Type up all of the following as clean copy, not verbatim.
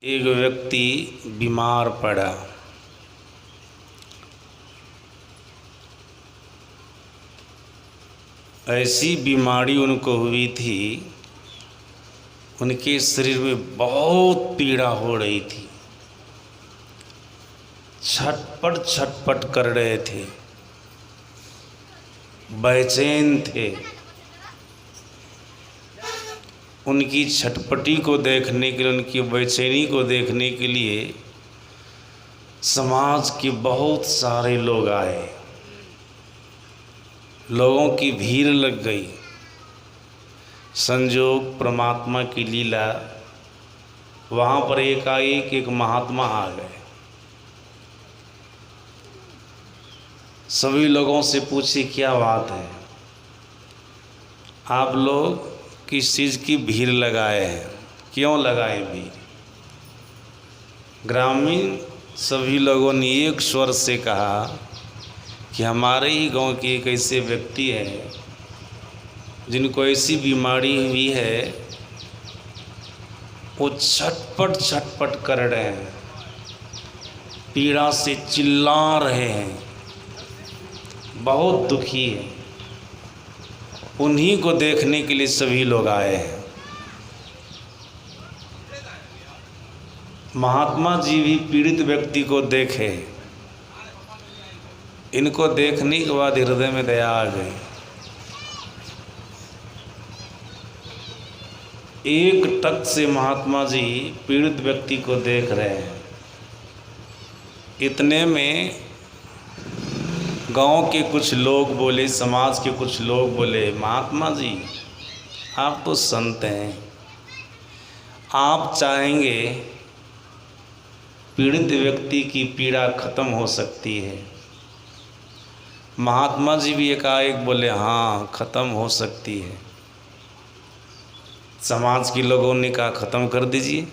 एक व्यक्ति बीमार पड़ा। ऐसी बीमारी उनको हुई थी, उनके शरीर में बहुत पीड़ा हो रही थी, छटपट छटपट कर रहे थे, बेचैन थे। उनकी छटपटी को देखने के लिए, उनकी बेचैनी को देखने के लिए समाज के बहुत सारे लोग आए। लोगों की भीड़ लग गई। संजोग परमात्मा की लीला, वहाँ पर एकाएक एक महात्मा आ गए। सभी लोगों से पूछे क्या बात है, आप लोग किस चीज़ की भीड़ लगाए हैं, क्यों लगाए भीड़? ग्रामीण सभी लोगों ने एक स्वर से कहा कि हमारे ही गांव के एक ऐसे व्यक्ति हैं जिनको ऐसी बीमारी हुई है, वो छटपट छटपट कर रहे हैं, पीड़ा से चिल्ला रहे हैं, बहुत दुखी है। उन्हीं को देखने के लिए सभी लोग आए हैं। महात्मा जी भी पीड़ित व्यक्ति को देखे। इनको देखने के बाद हृदय में दया आ गई। एक टक से महात्मा जी पीड़ित व्यक्ति को देख रहे हैं। इतने में गांव के कुछ लोग बोले, समाज के कुछ लोग बोले, महात्मा जी आप तो संत हैं, आप चाहेंगे पीड़ित व्यक्ति की पीड़ा खत्म हो सकती है। महात्मा जी भी एकाएक बोले, हाँ खत्म हो सकती है। समाज के लोगों ने कहा ख़त्म कर दीजिए।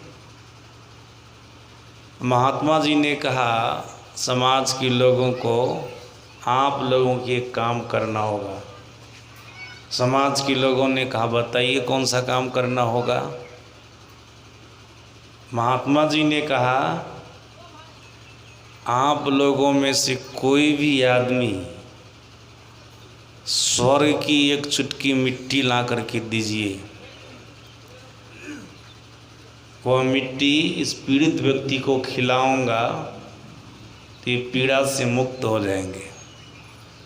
महात्मा जी ने कहा समाज के लोगों को आप लोगों की एक काम करना होगा। समाज के लोगों ने कहा बताइए कौन सा काम करना होगा? महात्मा जी ने कहा आप लोगों में से कोई भी आदमी स्वर्ग की एक चुटकी मिट्टी ला करके दीजिए। वह मिट्टी इस पीड़ित व्यक्ति को खिलाऊंगा तो ये पीड़ा से मुक्त हो जाएंगे,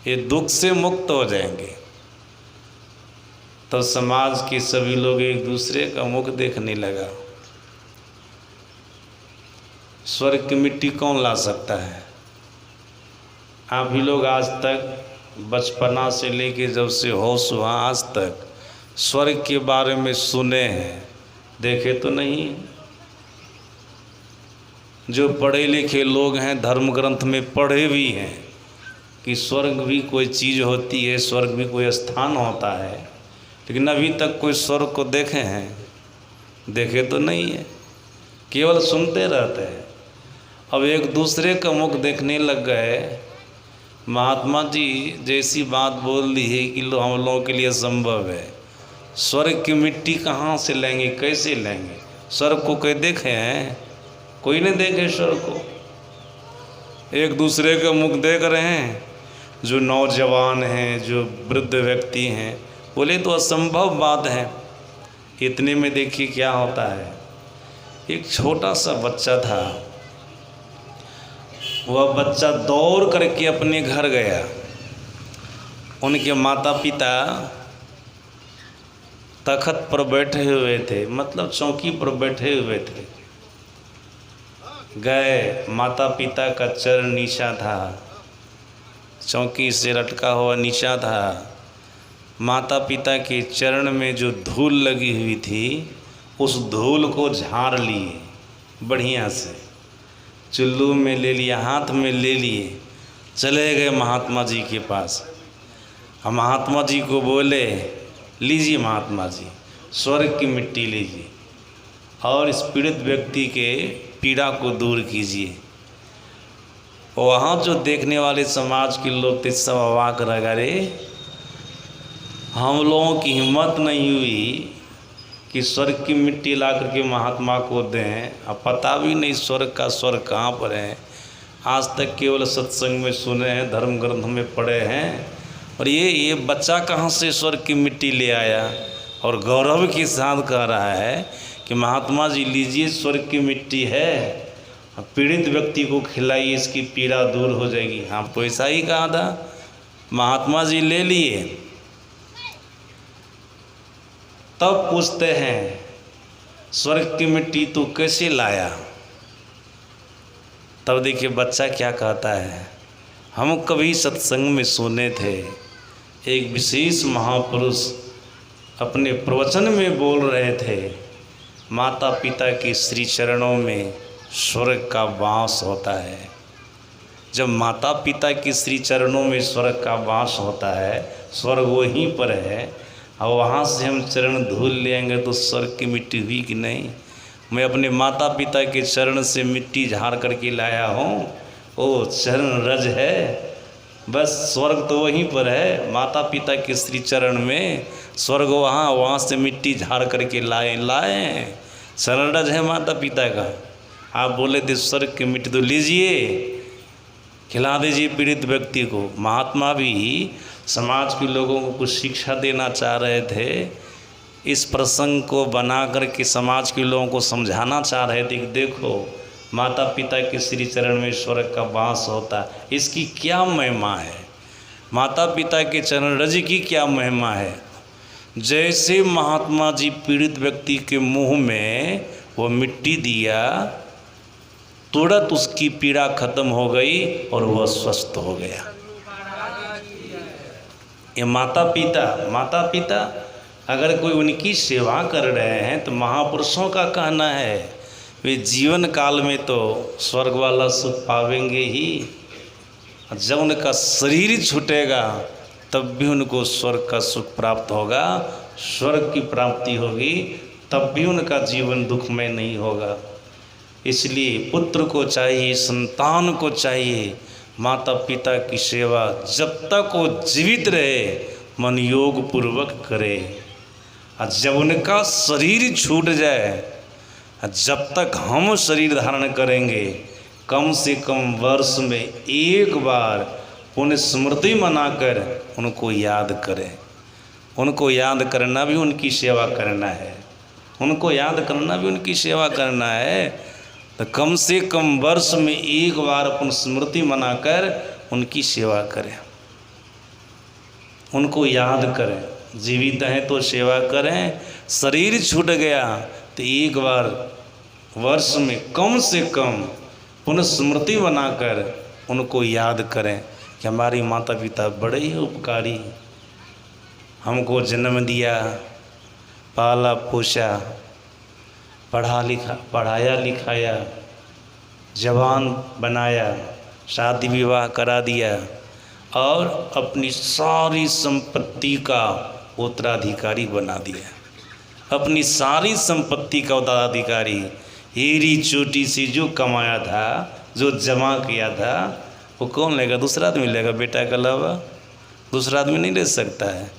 ये दुख से मुक्त हो जाएंगे। तो समाज के सभी लोग एक दूसरे का मुख देखने लगा। स्वर्ग की मिट्टी कौन ला सकता है? आप ही लोग आज तक बचपना से लेके जब से होश हुआ आज तक स्वर्ग के बारे में सुने हैं, देखे तो नहीं। जो पढ़े लिखे लोग हैं धर्म ग्रंथ में पढ़े भी हैं कि स्वर्ग भी कोई चीज़ होती है, स्वर्ग भी कोई स्थान होता है, लेकिन अभी तक कोई स्वर्ग को देखे हैं? देखे तो नहीं है, केवल सुनते रहते हैं। अब एक दूसरे का मुख देखने लग गए। महात्मा जी जैसी बात बोल दी है कि लो हम लोगों के लिए संभव है। स्वर्ग की मिट्टी कहाँ से लेंगे, कैसे लेंगे? स्वर्ग को कोई देखे हैं? कोई नहीं देखे स्वर्ग को। एक दूसरे का मुख देख रहे हैं। जो नौजवान हैं, जो वृद्ध व्यक्ति हैं, बोले तो असंभव बात है। इतने में देखिए क्या होता है। एक छोटा सा बच्चा था, वह बच्चा दौड़ करके अपने घर गया। उनके माता पिता तख्त पर बैठे हुए थे, मतलब चौकी पर बैठे हुए थे। गए, माता पिता का चरण नीचा था, चौकी से लटका हुआ नीचा था। माता पिता के चरण में जो धूल लगी हुई थी, उस धूल को झाड़ लिए बढ़िया से, चुल्लू में ले लिया, हाथ में ले लिए, चले गए महात्मा जी के पास। हम महात्मा जी को बोले लीजिए महात्मा जी, स्वर्ग की मिट्टी लीजिए और इस पीड़ित व्यक्ति के पीड़ा को दूर कीजिए। वहाँ जो देखने वाले समाज के लोग थे सब अवाक रह गए। हम लोगों की हिम्मत नहीं हुई कि स्वर्ग की मिट्टी ला करके महात्मा को दें। अब पता भी नहीं स्वर्ग का स्वर्ग कहाँ पर है। आज तक केवल सत्संग में सुने हैं, धर्म ग्रंथ में पढ़े हैं। और ये बच्चा कहाँ से स्वर्ग की मिट्टी ले आया और गौरव के साथ कह रहा है कि महात्मा जी लीजिए स्वर्ग की मिट्टी है, पीड़ित व्यक्ति को खिलाइए, इसकी पीड़ा दूर हो जाएगी। हाँ तो ऐसा ही कहा था, महात्मा जी ले लिए। तब पूछते हैं स्वर्ग की मिट्टी तू कैसे लाया। तब देखिए बच्चा क्या कहता है, हम कभी सत्संग में सुने थे एक विशेष महापुरुष अपने प्रवचन में बोल रहे थे, माता पिता के श्री चरणों में स्वर्ग का वास होता है। जब माता पिता के श्री चरणों में स्वर्ग का वास होता है, स्वर्ग वहीं पर है, और वहाँ से हम चरण धूल लेंगे तो स्वर्ग की मिट्टी हुई कि नहीं। मैं अपने माता पिता के चरण से मिट्टी झाड़ करके लाया हूँ, वो चरण रज है, बस स्वर्ग तो वहीं पर है, माता पिता के श्री चरण में स्वर्ग वहाँ से मिट्टी झाड़ करके लाए चरण रज है माता पिता का। आप बोले थे स्वर्ग की मिट्टी तो लीजिए, खिला दीजिए पीड़ित व्यक्ति को। महात्मा भी समाज के लोगों को कुछ शिक्षा देना चाह रहे थे, इस प्रसंग को बना करके समाज के लोगों को समझाना चाह रहे थे कि देखो माता पिता के श्री चरण में स्वर्ग का वास होता है, इसकी क्या महिमा है, माता पिता के चरण रज की क्या महिमा है। जैसे महात्मा जी पीड़ित व्यक्ति के मुंह में वो मिट्टी दिया, तुरंत उसकी पीड़ा खत्म हो गई और वह स्वस्थ हो गया। ये माता पिता अगर कोई उनकी सेवा कर रहे हैं तो महापुरुषों का कहना है वे जीवन काल में तो स्वर्ग वाला सुख पावेंगे ही, जब उनका शरीर छूटेगा तब भी उनको स्वर्ग का सुख प्राप्त होगा, स्वर्ग की प्राप्ति होगी, तब भी उनका जीवन दुखमय नहीं होगा। इसलिए पुत्र को चाहिए, संतान को चाहिए, माता पिता की सेवा जब तक वो जीवित रहे मन योग पूर्वक करे, और जब उनका शरीर छूट जाए, जब तक हम शरीर धारण करेंगे, कम से कम वर्ष में एक बार पुण्य स्मृति मनाकर उनको याद करें। उनको याद करना भी उनकी सेवा करना है, उनको याद करना भी उनकी सेवा करना है। तो कम से कम वर्ष में एक बार अपन स्मृति मनाकर उनकी सेवा करें, उनको याद करें। जीवित हैं तो सेवा करें, शरीर छूट गया तो एक बार वर्ष में कम से कम पुनः स्मृति बनाकर उनको याद करें कि हमारी माता पिता बड़े ही उपकारी, हमको जन्म दिया, पाला पोसा, पढ़ाया लिखाया, जवान बनाया, शादी विवाह करा दिया और अपनी सारी संपत्ति का उत्तराधिकारी बना दिया। अपनी सारी संपत्ति का उत्तराधिकारी, हीरी चोटी से जो कमाया था, जो जमा किया था, वो कौन लेगा? दूसरा आदमी लेगा। बेटा के अलावा दूसरा आदमी नहीं ले सकता है,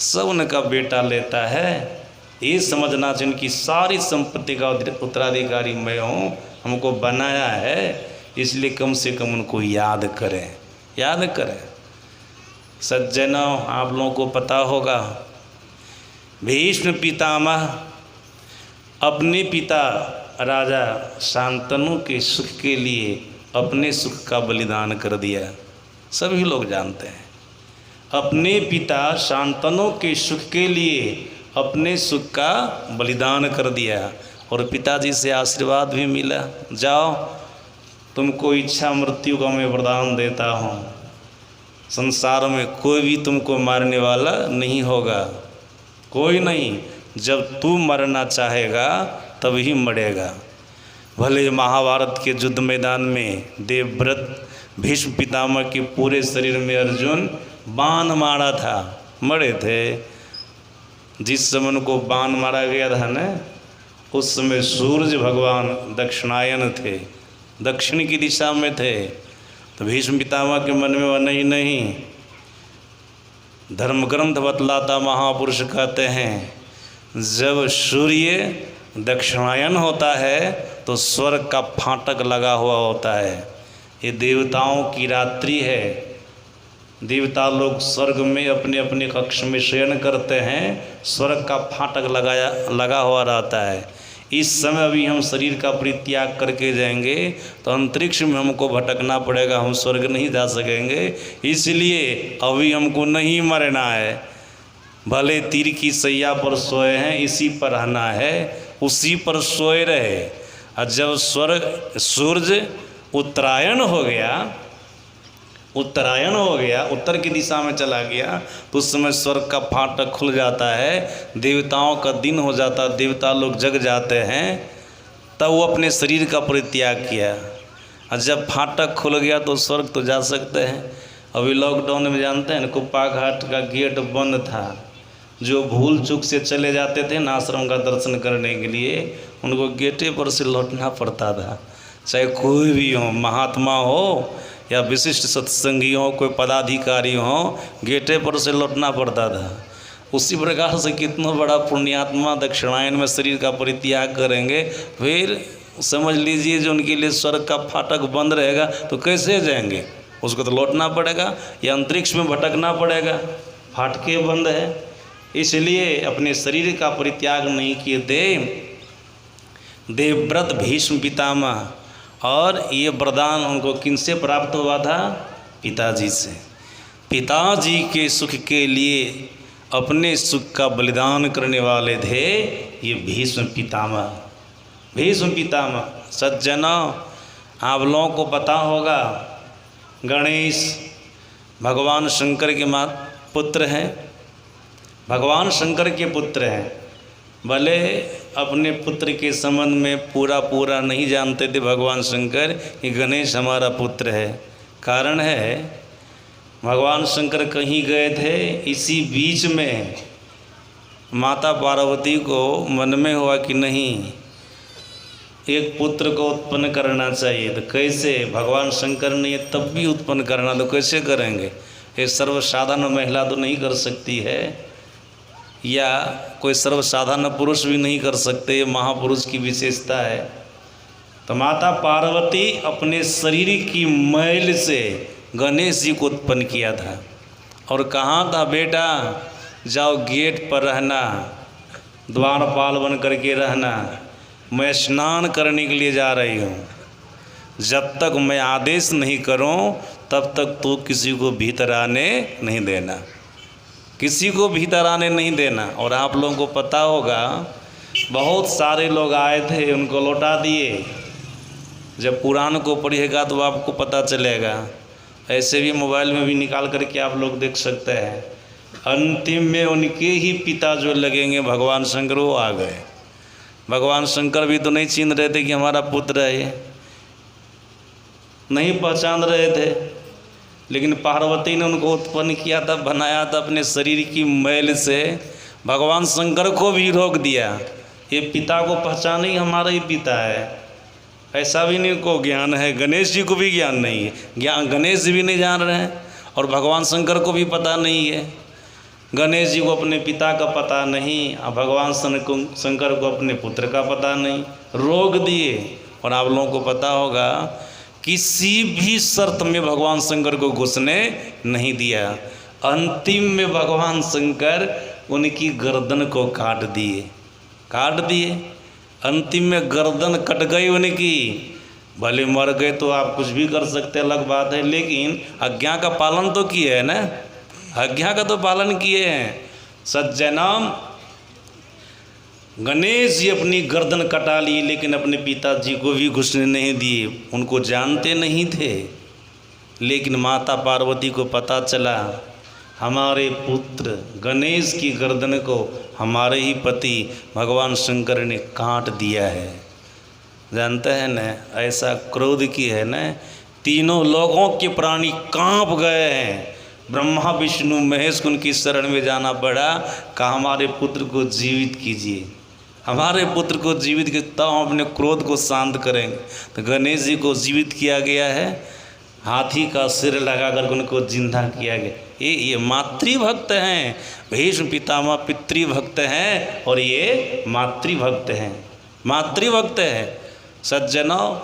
सब उनका बेटा लेता है। ये समझना चाहिए उनकी सारी संपत्ति का उत्तराधिकारी मैं हूँ, हमको बनाया है, इसलिए कम से कम उनको याद करें, याद करें। सज्जनों, आप लोगों को पता होगा भीष्म पितामह अपने पिता राजा शांतनु के सुख के लिए अपने सुख का बलिदान कर दिया, सभी लोग जानते हैं। अपने पिता शांतनु के सुख के लिए अपने सुख का बलिदान कर दिया और पिताजी से आशीर्वाद भी मिला, जाओ तुमको इच्छा मृत्यु का मैं वरदान देता हूँ, संसार में कोई भी तुमको मारने वाला नहीं होगा, कोई नहीं, जब तू मरना चाहेगा तभी मरेगा। भले महाभारत के युद्ध मैदान में देवव्रत भीष्म पितामह के पूरे शरीर में अर्जुन बाण मारा था, मरे थे। जिस समय उनको बाण मारा गया था ना, उस समय सूरज भगवान दक्षिणायन थे, दक्षिण की दिशा में थे। तो भीष्म पितामह के मन में वह नहीं, धर्म ग्रंथ बतलाता महापुरुष कहते हैं जब सूर्य दक्षिणायन होता है तो स्वर्ग का फाटक लगा हुआ होता है। ये देवताओं की रात्रि है। देवता लोग स्वर्ग में अपने अपने कक्ष में शयन करते हैं, स्वर्ग का फाटक लगा हुआ रहता है। इस समय अभी हम शरीर का परित्याग करके जाएंगे तो अंतरिक्ष में हमको भटकना पड़ेगा, हम स्वर्ग नहीं जा सकेंगे। इसलिए अभी हमको नहीं मरना है। भले तीर की सैया पर सोए हैं, इसी पर रहना है, उसी पर सोए रहे। और जब सूर्य उत्तरायण हो गया, उत्तर की दिशा में चला गया, तो उस समय स्वर्ग का फाटक खुल जाता है, देवताओं का दिन हो जाता, देवता लोग जग जाते हैं। तब वो अपने शरीर का परित्याग किया। और जब फाटक खुल गया तो स्वर्ग तो जा सकते हैं। अभी लॉकडाउन में जानते हैं ना, कुप्पा घाट का गेट बंद था। जो भूल चूक से चले जाते थे ना आश्रम का दर्शन करने के लिए, उनको गेटे पर से लौटना पड़ता था। चाहे कोई भी हो, महात्मा हो या विशिष्ट सत्संगी हो, कोई पदाधिकारी हो, गेटे पर से लौटना पड़ता था। उसी प्रकार से कितना बड़ा पुण्यात्मा दक्षिणायन में शरीर का परित्याग करेंगे, फिर समझ लीजिए जो उनके लिए स्वर्ग का फाटक बंद रहेगा तो कैसे जाएंगे? उसको तो लौटना पड़ेगा या अंतरिक्ष में भटकना पड़ेगा, फाटके बंद है। इसलिए अपने शरीर का परित्याग नहीं किए देवव्रत भीष्म पितामह। और ये वरदान उनको किनसे प्राप्त हुआ था? पिताजी से। पिताजी के सुख के लिए अपने सुख का बलिदान करने वाले थे ये भीष्म पितामह। भीष्म पितामह सज्जनों, आप लोगों को पता होगा, गणेश भगवान शंकर के पुत्र हैं, भगवान शंकर के पुत्र हैं। भले अपने पुत्र के संबंध में पूरा नहीं जानते थे भगवान शंकर कि गणेश हमारा पुत्र है। कारण है, भगवान शंकर कहीं गए थे, इसी बीच में माता पार्वती को मन में हुआ कि नहीं, एक पुत्र को उत्पन्न करना चाहिए। तो कैसे? भगवान शंकर ने तब भी उत्पन्न करना, तो कैसे करेंगे? ये सर्वसाधारण महिला तो नहीं कर सकती है, या कोई सर्वसाधारण पुरुष भी नहीं कर सकते, ये महापुरुष की विशेषता है। तो माता पार्वती अपने शरीर की मैल से गणेश जी को उत्पन्न किया था और कहा था, बेटा जाओ गेट पर रहना, द्वारपाल बन करके रहना, मैं स्नान करने के लिए जा रही हूँ, जब तक मैं आदेश नहीं करूँ तब तक तू किसी को भीतर आने नहीं देना, किसी को भीतर आने नहीं देना। और आप लोगों को पता होगा, बहुत सारे लोग आए थे, उनको लौटा दिए। जब पुराण को पढ़िएगा तो आपको पता चलेगा। ऐसे भी मोबाइल में भी निकाल करके आप लोग देख सकते हैं। अंतिम में उनके ही पिता जो लगेंगे भगवान शंकर, वो आ गए। भगवान शंकर भी तो नहीं चिन्ह रहे थे कि हमारा पुत्र है, ये नहीं पहचान रहे थे। लेकिन पार्वती ने उनको उत्पन्न किया था, बनाया था अपने शरीर की मैल से। भगवान शंकर को भी रोक दिया, ये पिता को पहचाने ही हमारा ही पिता है। ऐसा भी नहीं को ज्ञान है, गणेश जी को भी ज्ञान नहीं है, ज्ञान गणेश जी भी नहीं जान रहे हैं और भगवान शंकर को भी पता नहीं है। गणेश जी को अपने पिता का पता नहीं और भगवान शंकर को अपने पुत्र का पता नहीं, रोक दिए। और आप लोगों को पता होगा, किसी भी शर्त में भगवान शंकर को घुसने नहीं दिया। अंतिम में भगवान शंकर उनकी गर्दन को काट दिए। अंतिम में गर्दन कट गई उनकी। भले मर गए तो आप कुछ भी कर सकते, अलग बात है, लेकिन आज्ञा का पालन तो किए है ना, आज्ञा का तो पालन किए हैं। सज्जनों, गणेश जी अपनी गर्दन कटा ली, लेकिन अपने पिताजी को भी घुसने नहीं दिए। उनको जानते नहीं थे, लेकिन माता पार्वती को पता चला हमारे पुत्र गणेश की गर्दन को हमारे ही पति भगवान शंकर ने काट दिया है। जानते हैं न, ऐसा क्रोध की है न, तीनों लोगों के प्राणी कांप गए हैं। ब्रह्मा विष्णु महेश को उनकी शरण में जाना पड़ा, कहा हमारे पुत्र को जीवित कीजिए, हमारे पुत्र को जीवित कीजिए, तब हम अपने क्रोध को शांत करेंगे। तो गणेश जी को जीवित किया गया है हाथी का सिर लगा कर उनको जिंदा किया गया। ये मातृभक्त हैं। भीष्म पितामह पितृभक्त हैं और ये मातृभक्त हैं, मातृभक्त है। सज्जनों,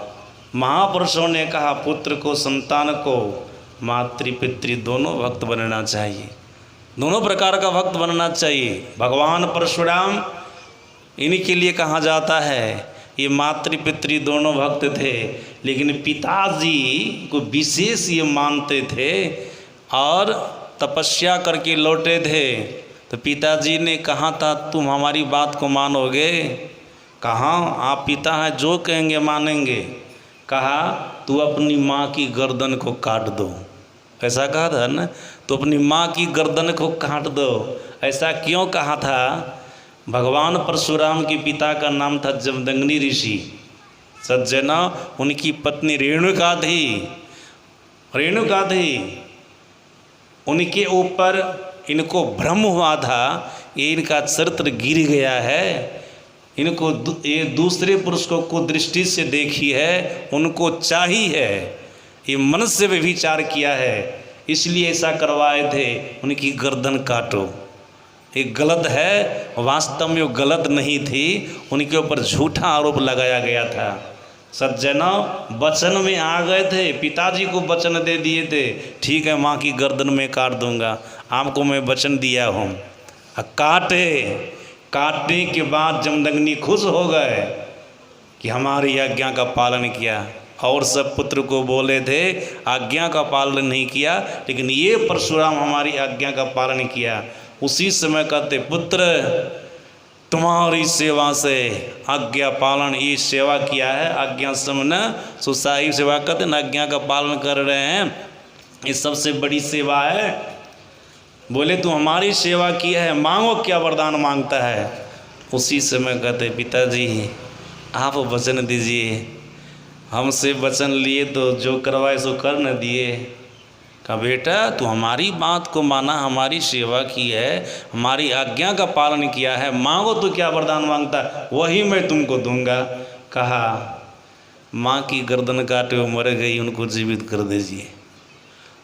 महापुरुषों ने कहा पुत्र को, संतान को मातृ पितृ दोनों भक्त बनना चाहिए, दोनों प्रकार का भक्त बनना चाहिए। भगवान परशुराम इन्हीं के लिए कहा जाता है ये मातृ पितृ दोनों भक्त थे, लेकिन पिताजी को विशेष ये मानते थे और तपस्या करके लौटे थे। तो पिताजी ने कहा था तुम हमारी बात को मानोगे? कहा आप पिता हैं, जो कहेंगे मानेंगे। कहा तू अपनी माँ की गर्दन को काट दो, ऐसा कहा था ना, तो अपनी माँ की गर्दन को काट दो। ऐसा क्यों कहा था? भगवान परशुराम के पिता का नाम था जमदग्नि ऋषि। सज्जना, उनकी पत्नी रेणुका थी, रेणुका थी। उनके ऊपर इनको भ्रम हुआ था ये इनका चरित्र गिर गया है, इनको ये दूसरे पुरुष को कुदृष्टि से देखी है, उनको चाहिए है, ये मन से व्यभिचार किया है, इसलिए ऐसा करवाए थे उनकी गर्दन काटो। ये गलत है, वास्तव में वो गलत नहीं थी, उनके ऊपर झूठा आरोप लगाया गया था। सज्जनों, वचन में आ गए थे, पिताजी को वचन दे दिए थे, ठीक है माँ की गर्दन में काट दूंगा, आपको मैं वचन दिया हूँ। काटे, काटने के बाद जमदग्नि खुश हो गए कि हमारी आज्ञा का पालन किया, और सब पुत्र को बोले थे आज्ञा का पालन नहीं किया, लेकिन ये परशुराम हमारी आज्ञा का पालन किया। उसी समय कहते पुत्र तुम्हारी सेवा से आज्ञा पालन, ये सेवा किया है, आज्ञा समझना सुसाही सेवा कहते न, आज्ञा का पालन कर रहे हैं, ये सबसे बड़ी सेवा है। बोले तू हमारी सेवा की है, मांगो क्या वरदान मांगता है। उसी समय कहते पिताजी आप वचन दीजिए, हमसे वचन लिए तो जो करवाए सो कर न दिए। कहा बेटा तू हमारी बात को माना, हमारी सेवा की है, हमारी आज्ञा का पालन किया है, मांगो तो क्या वरदान मांगता वही मैं तुमको दूंगा। कहा माँ की गर्दन काटे वो मर गई, उनको जीवित कर दीजिए,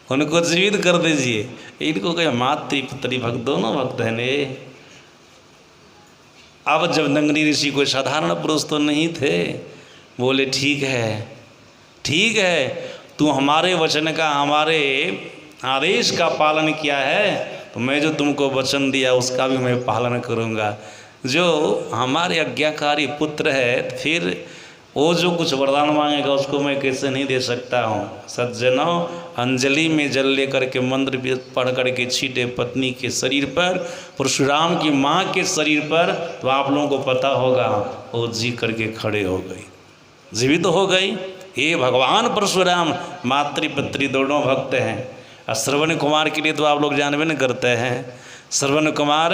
उनको जीवित कर दीजिए। इनको कहे मातृ पितृ भक्त दोनों भक्त हैं ने। अब जमदग्नि ऋषि कोई साधारण पुरुष तो नहीं थे, बोले ठीक है, ठीक है, तू हमारे वचन का, हमारे आदेश का पालन किया है, तो मैं जो तुमको वचन दिया उसका भी मैं पालन करूँगा। जो हमारे आज्ञाकारी पुत्र है, फिर वो जो कुछ वरदान मांगेगा उसको मैं कैसे नहीं दे सकता हूँ। सज्जनों, अंजलि में जल लेकर के मंत्र पढ़ करके छीटे पत्नी के शरीर पर, परशुराम की माँ के शरीर पर, तो आप लोगों को पता होगा वो जी करके खड़े हो गई, जीवित तो हो गई। ये भगवान परशुराम मातृ पितृ दोनों भक्त हैं। श्रवण कुमार के लिए तो आप लोग जानबे न करते हैं, श्रवण कुमार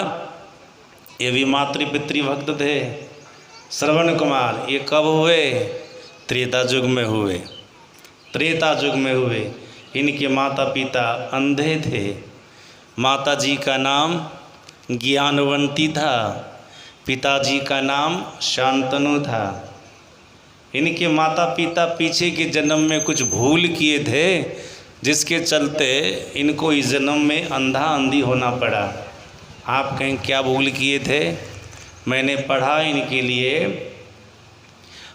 ये भी मातृ पितृ भक्त थे। श्रवण कुमार ये कब हुए? त्रेता युग में हुए, त्रेता युग में हुए। इनके माता पिता अंधे थे, माता जी का नाम ज्ञानवंती था, पिताजी का नाम शांतनु था। इनके माता पिता पीछे के जन्म में कुछ भूल किए थे, जिसके चलते इनको इस जन्म में अंधा अंधी होना पड़ा। आप कहें क्या भूल किए थे? मैंने पढ़ा इनके लिए,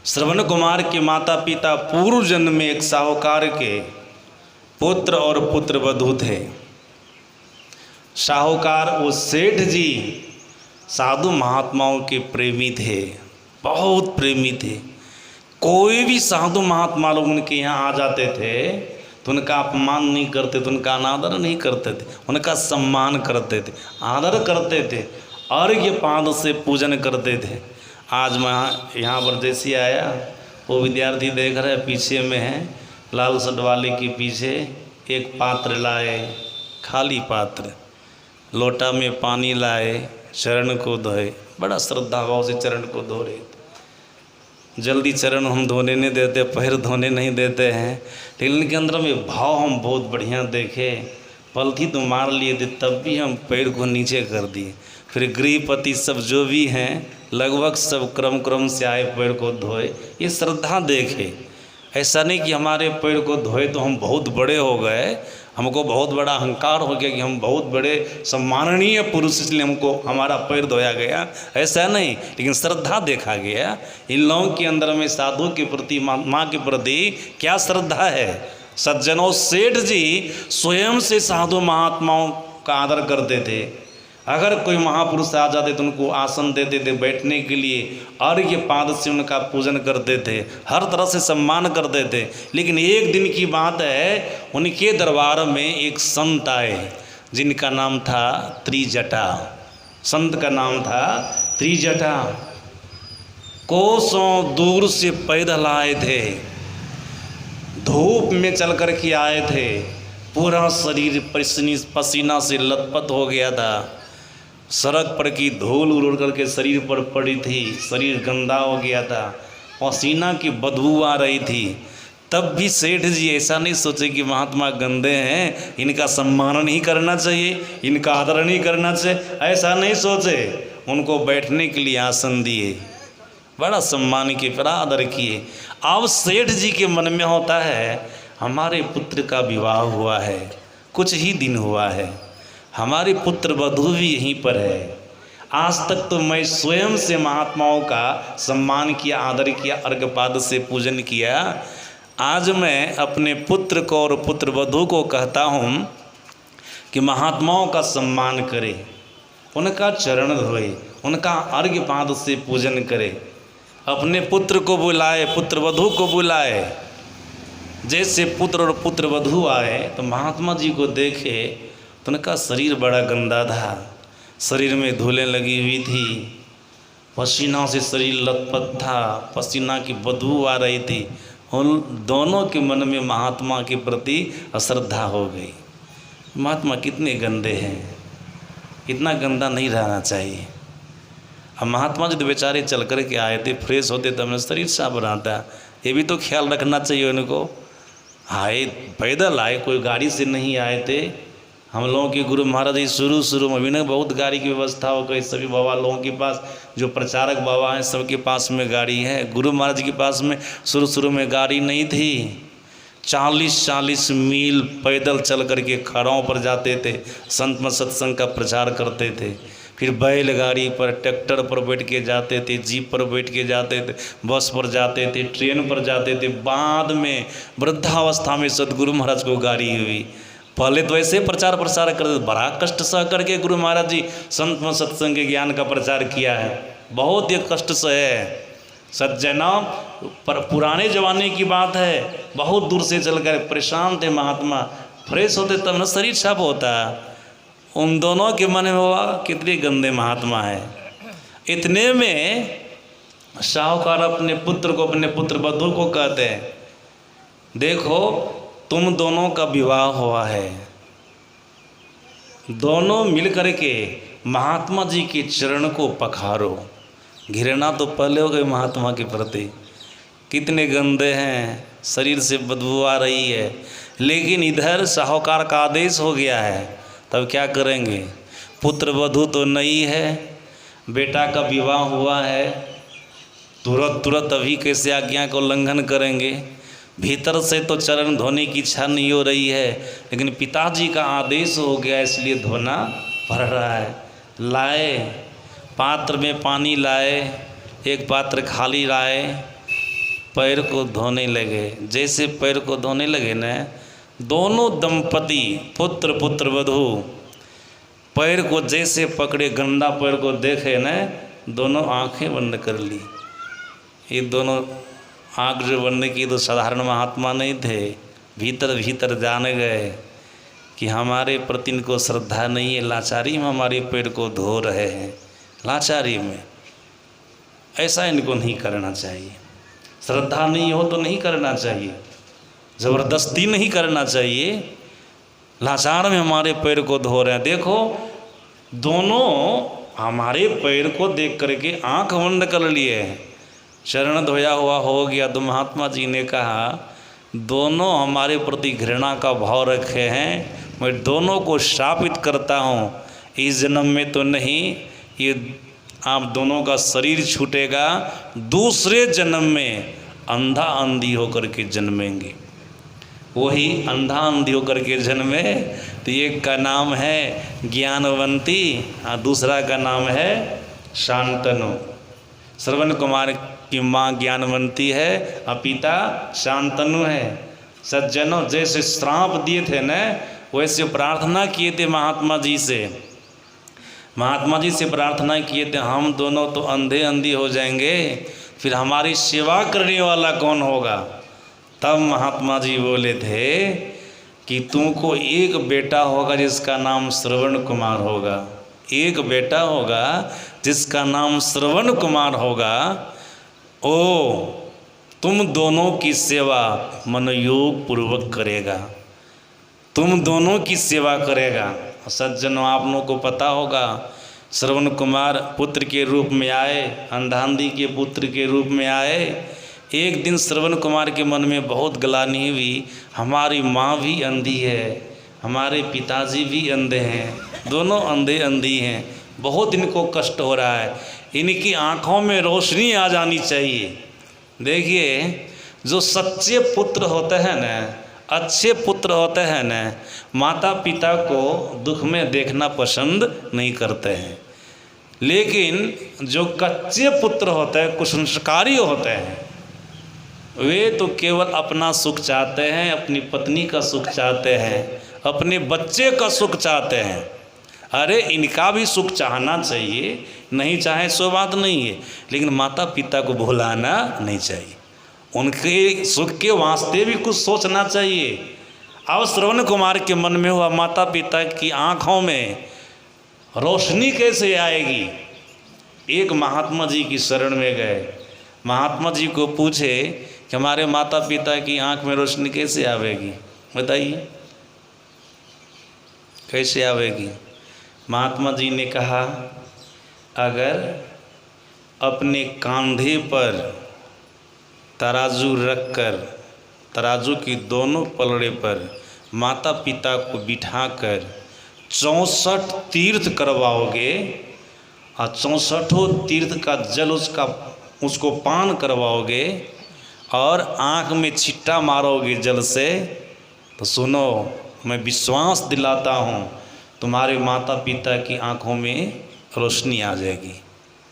श्रवण कुमार के माता पिता पूर्व जन्म में एक साहूकार के पुत्र और पुत्र वधू थे। साहूकार वो सेठ जी साधु महात्माओं के प्रेमी थे, बहुत प्रेमी थे। कोई भी साधु महात्मा लोग उनके यहाँ आ जाते थे तो उनका अपमान नहीं करते थे, उनका अनादर नहीं करते थे, उनका सम्मान करते थे, आदर करते थे, अर्घ्य पाद से पूजन करते थे। आज मैं यहाँ पर जैसे आया, वो विद्यार्थी देख रहे पीछे में है, लाल शर्ट वाले के पीछे एक पात्र लाए, खाली पात्र, लोटा में पानी लाए, चरण को धोए, बड़ा श्रद्धा भाव से चरण को धो रहे थे। जल्दी चरण हम धोने नहीं देते, पैर धोने नहीं देते हैं, लेकिन इनके अंदर में भाव हम बहुत बढ़िया देखे। पलथी तो मार लिए थे तब भी हम पैर को नीचे कर दिए। फिर गृहपति सब जो भी हैं लगभग सब क्रम क्रम से आए, पैर को धोए, ये श्रद्धा देखे। ऐसा नहीं कि हमारे पैर को धोए तो हम बहुत बड़े हो गए, हमको बहुत बड़ा अहंकार हो गया कि हम बहुत बड़े सम्माननीय पुरुष इसलिए हमको हमारा पैर धोया गया, ऐसा नहीं। लेकिन श्रद्धा देखा गया इन लोगों के अंदर में साधु के प्रति, माँ के प्रति क्या श्रद्धा है। सज्जनों, सेठ जी स्वयं से साधु महात्माओं का आदर करते थे। अगर कोई महापुरुष आ जाते तो उनको आसन देते थे बैठने के लिए, अर्घ्य पाद से उनका पूजन करते थे, हर तरह से सम्मान करते थे। लेकिन एक दिन की बात है, उनके दरबार में एक संत आए जिनका नाम था त्रिजटा। संत का नाम था त्रिजटा। कोसों दूर से पैदल आए थे, धूप में चल कर के आए थे, पूरा शरीर पसीना से लथपथ हो गया था। सड़क पर की धूल उड़ करके शरीर पर पड़ी थी, शरीर गंदा हो गया था, पसीना की बदबू आ रही थी। तब भी सेठ जी ऐसा नहीं सोचे कि महात्मा गंदे हैं, इनका सम्मान नहीं करना चाहिए, इनका आदर नहीं करना चाहिए, ऐसा नहीं सोचे। उनको बैठने के लिए आसन दिए, बड़ा सम्मान किए, बड़ा आदर किए। अब सेठ जी के मन में होता है हमारे पुत्र का विवाह हुआ है, कुछ ही दिन हुआ है, हमारी पुत्र वधू भी यहीं पर है। आज तक तो मैं स्वयं से महात्माओं का सम्मान किया, आदर किया, अर्घ्यपाद से पूजन किया। आज मैं अपने पुत्र को और पुत्र वधू को कहता हूँ कि महात्माओं का सम्मान करे, उनका चरण धोए, उनका अर्घ्यपाद से पूजन करे, अपने पुत्र को बुलाए, पुत्र वधू को बुलाए। जैसे पुत्र और पुत्र वधू आए तो महात्मा जी को देखे तो उनका शरीर बड़ा गंदा था, शरीर में धूलें लगी हुई थी, पसीना से शरीर लथपथ था, पसीना की बदबू आ रही थी। उन दोनों के मन में महात्मा के प्रति अश्रद्धा हो गई। महात्मा कितने गंदे हैं, इतना गंदा नहीं रहना चाहिए। अब महात्मा जी तो बेचारे चल कर के आए थे, फ्रेश होते तब में शरीर साफ रहता, ये भी तो ख्याल रखना चाहिए उनको। आए पैदल आए, कोई गाड़ी से नहीं आए थे। हम लोगों के गुरु महाराज जी शुरू में अभी ना बहुत गाड़ी की व्यवस्था हो गई, सभी बाबा लोगों के पास, जो प्रचारक बाबा हैं सबके पास में गाड़ी है। गुरु महाराज के पास में शुरू में गाड़ी नहीं थी। 40-40 मील पैदल चल करके खड़ाओं पर जाते थे, संत में सत्संग का प्रचार करते थे। फिर बैलगाड़ी पर, ट्रैक्टर पर बैठ के जाते थे, जीप पर बैठ के जाते थे, बस पर जाते थे, ट्रेन पर जाते थे। बाद में वृद्धावस्था में सदगुरु महाराज को गाड़ी हुई। पहले तो ऐसे प्रचार प्रसार करते, बड़ा कष्ट सह करके गुरु महाराज जी संत में सत्संग के ज्ञान का प्रचार किया है, बहुत ही कष्ट से है। सज्जना, पर पुराने ज़माने की बात है, बहुत दूर से चल कर परेशान थे महात्मा, फ्रेश होते तब न शरीर साफ होता। उन दोनों के मन में हुआ कितने गंदे महात्मा है। इतने में साहूकार अपने पुत्र को, अपने पुत्र वधू को कहते हैं, देखो तुम दोनों का विवाह हुआ है, दोनों मिलकर के महात्मा जी के चरण को पखारो। घृणा तो पहले हो गई महात्मा के प्रति, कितने गंदे हैं, शरीर से बदबू आ रही है। लेकिन इधर साहूकार का आदेश हो गया है, तब क्या करेंगे। पुत्र वधू तो नहीं है, बेटा का विवाह हुआ है, तुरंत अभी कैसे आज्ञा को उल्लंघन करेंगे। भीतर से तो चरण धोने की इच्छा नहीं हो रही है, लेकिन पिताजी का आदेश हो गया इसलिए धोना पड़ रहा है। लाए, पात्र में पानी लाए, एक पात्र खाली लाए, पैर को धोने लगे। जैसे पैर को धोने लगे न, दोनों दंपति पुत्र वधू पैर को जैसे पकड़े, गंदा पैर को देखे न, दोनों आंखें बंद कर ली। ये दोनों आँख जो बनने की तो साधारण महात्मा नहीं थे, भीतर जाने गए कि हमारे प्रति इनको श्रद्धा नहीं है, लाचारी में हमारे पैर को धो रहे हैं, लाचारी में। ऐसा इनको नहीं करना चाहिए। श्रद्धा नहीं हो तो नहीं करना चाहिए, ज़बरदस्ती नहीं करना चाहिए। लाचार में हमारे पैर को धो रहे हैं। देखो दोनों हमारे पैर को देख करके आँख बंद कर लिए, चरण धोया हुआ हो गया। तो महात्मा जी ने कहा, दोनों हमारे प्रति घृणा का भाव रखे हैं, मैं दोनों को शापित करता हूँ, इस जन्म में तो नहीं, ये आप दोनों का शरीर छूटेगा, दूसरे जन्म में अंधा अंधी होकर के जन्मेंगे। वही अंधा अंधी होकर के जन्मे तो एक का नाम है ज्ञानवंती और दूसरा का नाम है शांतनु। श्रवण कुमार की माँ ज्ञानवंती है और पिता शांतनु है। सज्जनों, जैसे श्राप दिए थे न, वैसे प्रार्थना किए थे महात्मा जी से। महात्मा जी से प्रार्थना किए थे, हम दोनों तो अंधे अंधी हो जाएंगे, फिर हमारी सेवा करने वाला कौन होगा। तब महात्मा जी बोले थे कि तुमको एक बेटा होगा जिसका नाम श्रवण कुमार होगा। एक बेटा होगा जिसका नाम श्रवण कुमार होगा। ओ तुम दोनों की सेवा मनोयोग पूर्वक करेगा, तुम दोनों की सेवा करेगा। सज्जनों, आप लोगों को पता होगा श्रवण कुमार पुत्र के रूप में आए, अंधांधी के पुत्र के रूप में आए। एक दिन श्रवण कुमार के मन में बहुत ग्लानि हुई, हमारी माँ भी अंधी है, हमारे पिताजी भी अंधे हैं, दोनों अंधे अंधी हैं, बहुत इनको कष्ट हो रहा है, इनकी आँखों में रोशनी आ जानी चाहिए। देखिए, जो सच्चे पुत्र होते हैं न, अच्छे पुत्र होते हैं न, माता पिता को दुख में देखना पसंद नहीं करते हैं। लेकिन जो कच्चे पुत्र होते हैं, कुसंस्कारी होते हैं, वे तो केवल अपना सुख चाहते हैं, अपनी पत्नी का सुख चाहते हैं, अपने बच्चे का सुख चाहते हैं। अरे इनका भी सुख चाहना चाहिए, नहीं चाहे सो बात नहीं है, लेकिन माता पिता को भुलाना नहीं चाहिए, उनके सुख के वास्ते भी कुछ सोचना चाहिए। अब श्रवण कुमार के मन में हुआ, माता पिता की आँखों में रोशनी कैसे आएगी। एक महात्मा जी की शरण में गए, महात्मा जी को पूछे कि हमारे माता पिता की आँख में रोशनी कैसे आवेगी, बताइए कैसे आवेगी। महात्मा जी ने कहा, अगर अपने कंधे पर तराजू रखकर, तराजू की दोनों पलड़े पर माता पिता को बिठाकर 64 तीर्थ करवाओगे और 64 तीर्थ का जल उसको पान करवाओगे और आँख में छिट्टा मारोगे जल से, तो सुनो, मैं विश्वास दिलाता हूँ तुम्हारे माता पिता की आँखों में रोशनी आ जाएगी।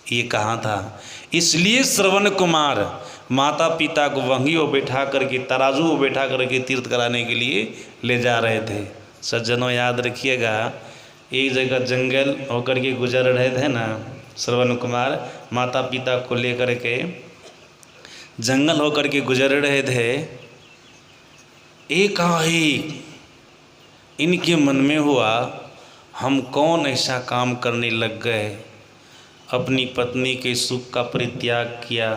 ये कहा था। इसलिए श्रवण कुमार माता पिता को वहीं वो बैठा करके, तराजू वो बैठा करके तीर्थ कराने के लिए ले जा रहे थे। सज्जनों, याद रखिएगा, एक जगह जंगल होकर के गुजर रहे थे ना श्रवण कुमार, माता पिता को लेकर के जंगल होकर के गुजर रहे थे। एकाएक इनके मन में हुआ, हम कौन ऐसा काम करने लग गए, अपनी पत्नी के सुख का परित्याग किया,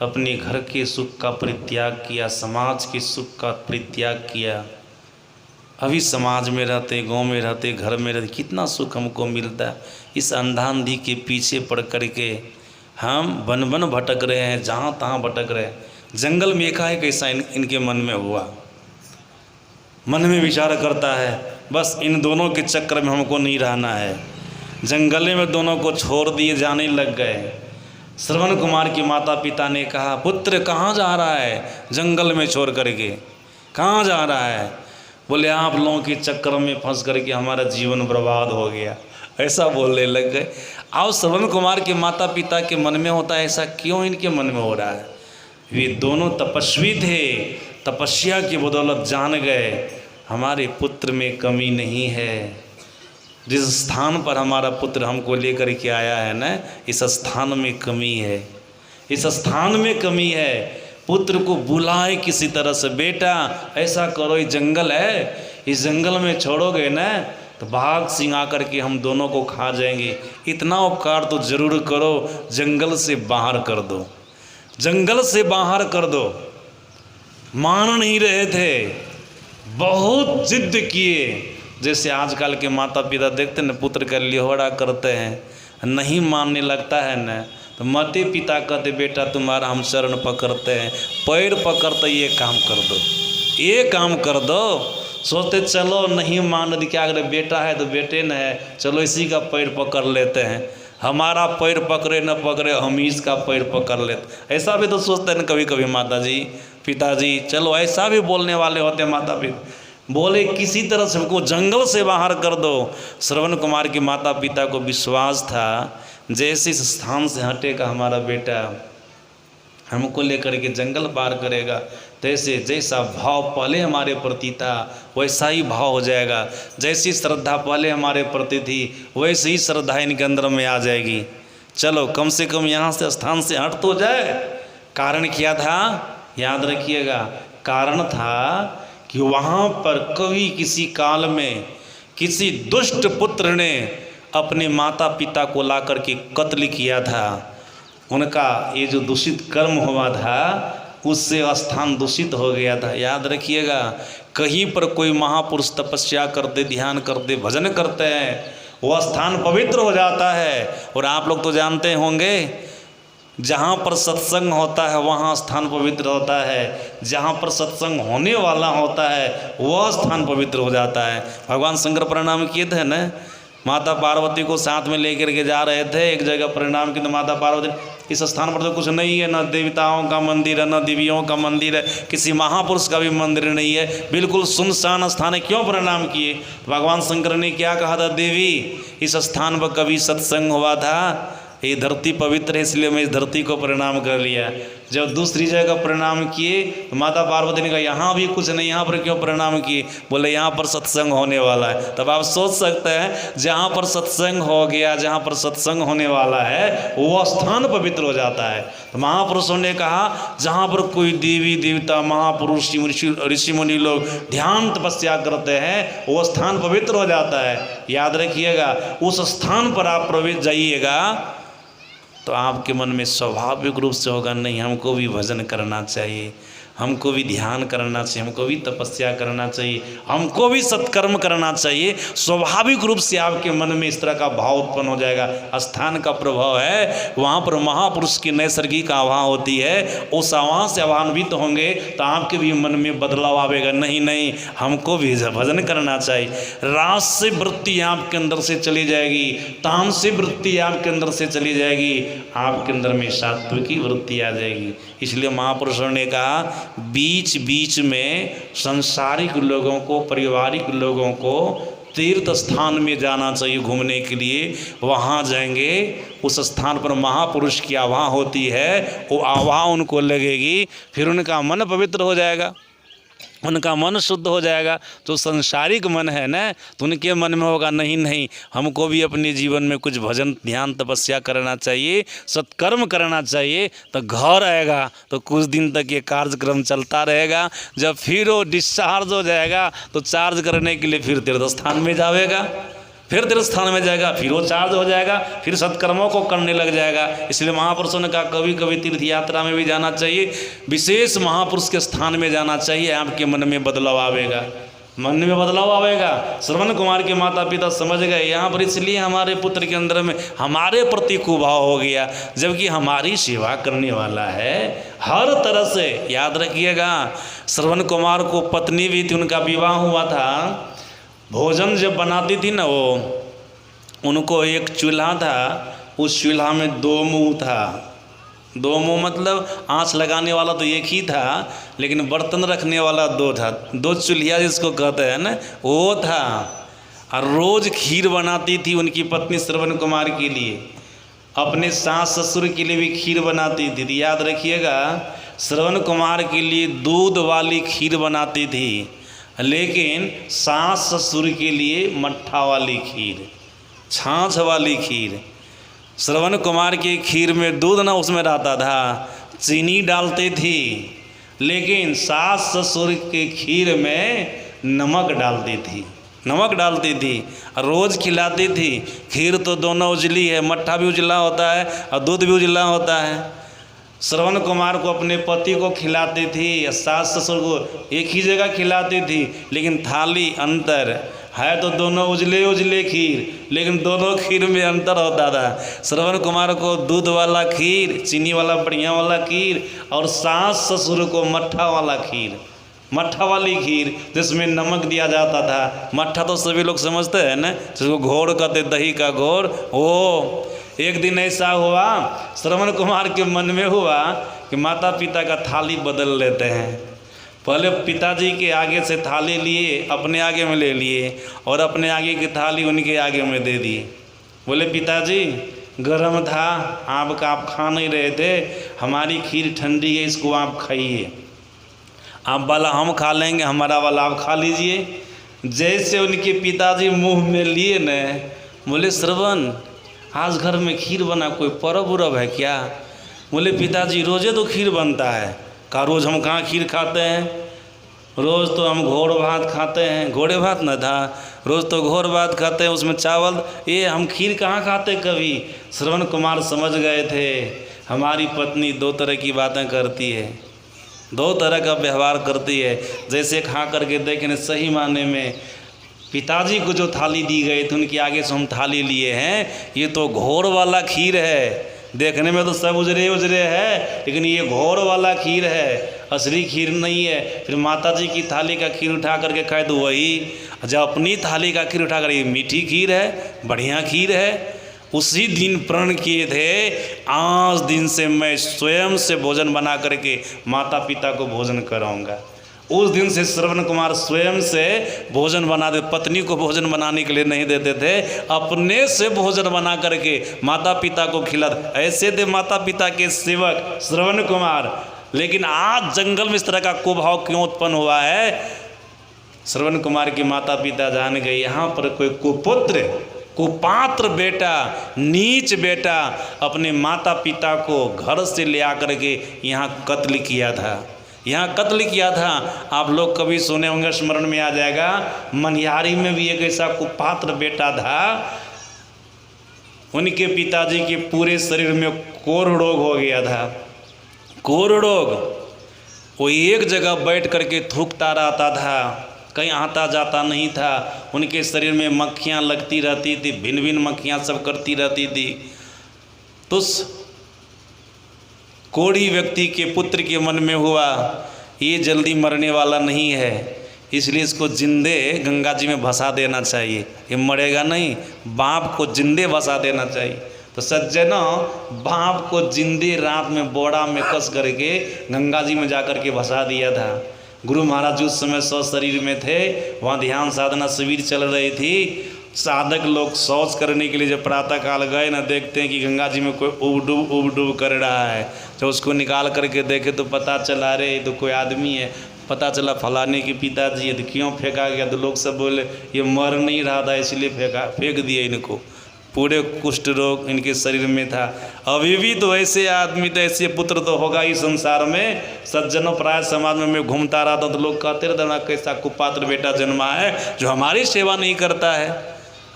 अपने घर के सुख का परित्याग किया, समाज के सुख का परित्याग किया। अभी समाज में रहते, गांव में रहते, घर में रहते, कितना सुख हमको मिलता है। इस अंधांधी के पीछे पड़ कर के हम बन बन भटक रहे हैं, जहाँ तहाँ भटक रहे हैं। जंगल में एकाएक ऐसा इनके मन में हुआ। मन में विचार करता है, बस इन दोनों के चक्कर में हमको नहीं रहना है। जंगल में दोनों को छोड़ दिए जाने लग गए। श्रवण कुमार की माता पिता ने कहा, पुत्र कहाँ जा रहा है, जंगल में छोड़ करके कहाँ जा रहा है। बोले, आप लोगों के चक्कर में फंस करके हमारा जीवन बर्बाद हो गया, ऐसा बोलने लग गए। अब श्रवण कुमार के माता पिता के मन में होता है, ऐसा क्यों इनके मन में हो रहा है। वे दोनों तपस्वी थे, तपस्या की बदौलत जान गए हमारे पुत्र में कमी नहीं है। जिस स्थान पर हमारा पुत्र हमको लेकर के आया है ना, इस स्थान में कमी है, इस स्थान में कमी है। पुत्र को बुलाए किसी तरह से, बेटा ऐसा करो, ये जंगल है, इस जंगल में छोड़ोगे ना तो बाघ सिंह आकर के हम दोनों को खा जाएंगे। इतना उपकार तो जरूर करो, जंगल से बाहर कर दो, जंगल से बाहर कर दो। मान नहीं रहे थे, बहुत जिद किए। जैसे आजकल के माता पिता देखते न, पुत्र का लिहोड़ा करते हैं, नहीं मानने लगता है न, तो माते पिता कहते, बेटा तुम्हारा हम चरण पकड़ते हैं, पैर पकड़ते, ये काम कर दो, ये काम कर दो। सोचते चलो नहीं मान रही, क्या करें, बेटा है तो बेटे न है, चलो इसी का पैर पकड़ लेते हैं। हमारा पैर पकड़े न पकड़े हम ही इसका पैर पकड़ लेते। ऐसा भी तो सोचते हैं कभी कभी माता जी पिताजी। चलो ऐसा भी बोलने वाले होते हैं माता पिता, बोले किसी तरह से हमको जंगल से बाहर कर दो। श्रवण कुमार के माता पिता को विश्वास था जैसे इस स्थान से हटेगा हमारा बेटा हमको लेकर के जंगल पार करेगा, तैसे जैसा भाव पहले हमारे प्रति था वैसा ही भाव हो जाएगा। जैसी श्रद्धा पहले हमारे प्रति थी वैसे ही श्रद्धा इनके अंदर में आ जाएगी। चलो कम से कम यहाँ से स्थान से हट तो जाए। कारण क्या था याद रखिएगा, कारण था कि वहाँ पर कभी किसी काल में किसी दुष्ट पुत्र ने अपने माता पिता को ला कर के कत्ल किया था। उनका ये जो दूषित कर्म हुआ था उससे स्थान दूषित हो गया था। याद रखिएगा, कहीं पर कोई महापुरुष तपस्या करते ध्यान करते भजन करते हैं वह स्थान पवित्र हो जाता है। और आप लोग तो जानते होंगे जहाँ पर सत्संग होता है वहाँ स्थान पवित्र होता है, जहाँ पर सत्संग होने वाला होता है वह स्थान पवित्र हो जाता है। भगवान शंकर प्रणाम किए थे न, माता पार्वती को साथ में लेकर के जा रहे थे एक जगह प्रणाम किया। माता पार्वती इस स्थान पर तो कुछ नहीं है, न देवताओं का मंदिर है न देवियों का मंदिर है, किसी महापुरुष का भी मंदिर नहीं है, बिल्कुल सुनसान स्थान है, क्यों प्रणाम किए? भगवान शंकर ने क्या कहा था, देवी इस स्थान पर कभी सत्संग हुआ था, ये धरती पवित्र है इसलिए मैं इस धरती को प्रणाम कर लिया। जब दूसरी जगह प्रणाम किए तो माता पार्वती ने कहा यहाँ भी कुछ नहीं, यहाँ पर क्यों प्रणाम किए? बोले यहाँ पर सत्संग होने वाला है। तब आप सोच सकते हैं जहाँ पर सत्संग हो गया, जहाँ पर सत्संग होने वाला है वो स्थान पवित्र हो जाता है। तो महापुरुषों ने कहा जहाँ पर कोई देवी देवता महापुरुष ऋषि मुनि लोग ध्यान तपस्या करते हैं वो स्थान पवित्र हो जाता है। याद रखिएगा, उस स्थान पर आप प्रवेश जाइएगा तो आपके मन में स्वाभाविक रूप से होगा नहीं हमको भी भजन करना चाहिए, हमको भी ध्यान करना चाहिए, हमको भी तपस्या करना चाहिए, हमको भी सत्कर्म करना चाहिए। स्वाभाविक रूप से आपके मन में इस तरह का भाव उत्पन्न हो जाएगा। स्थान का प्रभाव है, वहाँ पर महापुरुष की नैसर्गिक आभा होती है, उस आभा से आभान्वित होंगे तो आपके भी मन में बदलाव आवेगा, नहीं नहीं हमको भी भजन करना चाहिए। रास से वृत्ति आपके अंदर से चली जाएगी, तामसी वृत्ति आपके अंदर से चली जाएगी, आपके अंदर में सात्विकी वृत्ति आ जाएगी। इसलिए महापुरुषों ने कहा बीच बीच में संसारिक लोगों को पारिवारिक लोगों को तीर्थ स्थान में जाना चाहिए घूमने के लिए। वहाँ जाएंगे उस स्थान पर महापुरुष की आभा होती है, वो आभा उनको लगेगी, फिर उनका मन पवित्र हो जाएगा, उनका मन शुद्ध हो जाएगा। जो संसारिक मन है ना तो उनके मन में होगा नहीं नहीं हमको भी अपने जीवन में कुछ भजन ध्यान तपस्या करना चाहिए, सत्कर्म करना चाहिए। तो घर आएगा तो कुछ दिन तक ये कार्यक्रम चलता रहेगा, जब फिर वो डिस्चार्ज हो जाएगा तो चार्ज करने के लिए फिर तीर्थ स्थान में जाएगा, फिर तीर्थ स्थान में जाएगा, फिर वो चार्ज हो जाएगा, फिर सत्कर्मों को करने लग जाएगा। इसलिए महापुरुषों ने कहा कभी कभी तीर्थ यात्रा में भी जाना चाहिए, विशेष महापुरुष के स्थान में जाना चाहिए, आपके मन में बदलाव आवेगा, मन में बदलाव आवेगा। श्रवण कुमार के माता पिता समझ गए यहाँ पर इसलिए हमारे पुत्र के अंदर में हमारे प्रति कुभाव हो गया, जबकि हमारी सेवा करने वाला है हर तरह से। याद रखिएगा, श्रवण कुमार को पत्नी भी थी, उनका विवाह हुआ था। भोजन जब बनाती थी ना वो, उनको एक चूल्हा था, उस चूल्हा में दो मुंह था। दो मुंह मतलब आँच लगाने वाला तो एक ही था, लेकिन बर्तन रखने वाला दो था। दो चूल्हा जिसको कहते हैं ना वो था। और रोज़ खीर बनाती थी उनकी पत्नी श्रवण कुमार के लिए, अपने सास ससुर के लिए भी खीर बनाती थी। याद रखिएगा, श्रवण कुमार के लिए दूध वाली खीर बनाती थी, लेकिन सास ससुर के लिए मट्ठा वाली खीर, छाछ वाली खीर। श्रवण कुमार की खीर में दूध ना उसमें रहता था, चीनी डालती थी, लेकिन सास ससुर के खीर में नमक डालती थी, नमक डालती थी, रोज़ खिलाती थी। खीर तो दोनों उजली है, मट्ठा भी उजला होता है और दूध भी उजला होता है। श्रवण कुमार को अपने पति को खिलाती थी, सास ससुर को एक ही जगह खिलाती थी, लेकिन थाली अंतर है, तो दोनों उजले उजले खीर, लेकिन दोनों खीर में अंतर होता था। श्रवण कुमार को दूध वाला खीर, चीनी वाला बढ़िया वाला खीर, और सास ससुर को मट्ठा वाला खीर, मट्ठा वाली खीर जिसमें नमक दिया जाता था। मट्ठा तो सभी लोग समझते हैं ना, जिसको घोड़ कहते, दही का घोड़, वो एक दिन ऐसा हुआ, श्रवण कुमार के मन में हुआ कि माता पिता का थाली बदल लेते हैं। पहले पिताजी के आगे से थाली लिए, अपने आगे में ले लिए और अपने आगे की थाली उनके आगे में दे दिए। बोले पिताजी गरम था, आप खा नहीं रहे थे, हमारी खीर ठंडी है, इसको आप खाइए। आप वाला हम खा लेंगे, हमारा वाला आप खा लीजिए। जैसे उनके पिताजी मुंह में लिए न, बोले श्रवण आज घर में खीर बना, कोई पर्व उरब है क्या? बोले पिताजी रोज़े तो खीर बनता है। का रोज़ हम कहाँ खीर खाते हैं, रोज़ तो हम घोड़ भात खाते हैं। घोड़े भात न था, रोज़ तो घोड़ भात खाते हैं, उसमें चावल, ये हम खीर कहाँ खाते कभी। श्रवण कुमार समझ गए थे हमारी पत्नी दो तरह की बातें करती है, दो तरह का व्यवहार करती है। जैसे खा करके देखें सही माने में पिताजी को जो थाली दी गई थी उनके आगे से हम थाली लिए हैं, ये तो घोड़ वाला खीर है। देखने में तो सब उजरे उजरे है, लेकिन ये घोड़ वाला खीर है, असली खीर नहीं है। फिर माताजी की थाली का खीर उठा करके खाए तो वही, जब अपनी थाली का खीर उठा कर, ये मीठी खीर है, बढ़िया खीर है। उसी दिन प्रण किए थे आज दिन से मैं स्वयं से भोजन बना करके माता पिता को भोजन कराऊंगा। उस दिन से श्रवण कुमार स्वयं से भोजन बना दे, पत्नी को भोजन बनाने के लिए नहीं देते थे, अपने से भोजन बना करके माता पिता को खिलाते। ऐसे थे माता पिता के सेवक श्रवण कुमार। लेकिन आज जंगल में इस तरह का कुभाव क्यों उत्पन्न हुआ है? श्रवण कुमार के माता पिता जान गए यहाँ पर कोई कुपुत्र, कुपात्र बेटा, नीच बेटा अपने माता पिता को घर से ले आकर के यहाँ कत्ल किया था, यहाँ कत्ल किया था। आप लोग कभी सुने होंगे, स्मरण में आ जाएगा, मनिहारी में भी एक ऐसा कुपात्र बेटा था, उनके पिताजी के पूरे शरीर में कोढ़ रोग हो गया था। कोढ़ रोग, वो एक जगह बैठ करके थूकता रहता था, कहीं आता जाता नहीं था। उनके शरीर में मक्खियाँ लगती रहती थी, भिन्न भिन्न मक्खियाँ सब करती रहती थी। तो कोढ़ी व्यक्ति के पुत्र के मन में हुआ ये जल्दी मरने वाला नहीं है, इसलिए इसको जिंदे गंगा जी में भसा देना चाहिए, ये मरेगा नहीं, बाप को जिंदे भसा देना चाहिए। तो सज्जनों, बाप को जिंदे रात में बोड़ा में कस करके गंगा जी में जाकर के भसा दिया था। गुरु महाराज उस समय सौ शरीर में थे, वहाँ ध्यान साधना शिविर चल रही थी। साधक लोग शौच करने के लिए जब प्रातः काल गए ना, देखते हैं कि गंगा जी में कोई उब डूब कर रहा है। जब उसको निकाल करके देखे तो पता चला अरे तो कोई आदमी है, पता चला फलाने के पिताजी है। तो क्यों फेंका गया? तो लोग सब बोले ये मर नहीं रहा था इसलिए फेंक दिए इनको, पूरे कुष्ठ रोग इनके शरीर में था। अभी भी तो ऐसे आदमी, तो ऐसे पुत्र तो होगा ही संसार में। सज्जनों, प्राय समाज में मैं घूमता रहा था तो लोग कहते रहते ना कैसा कुपात्र बेटा जन्मा है जो हमारी सेवा नहीं करता है,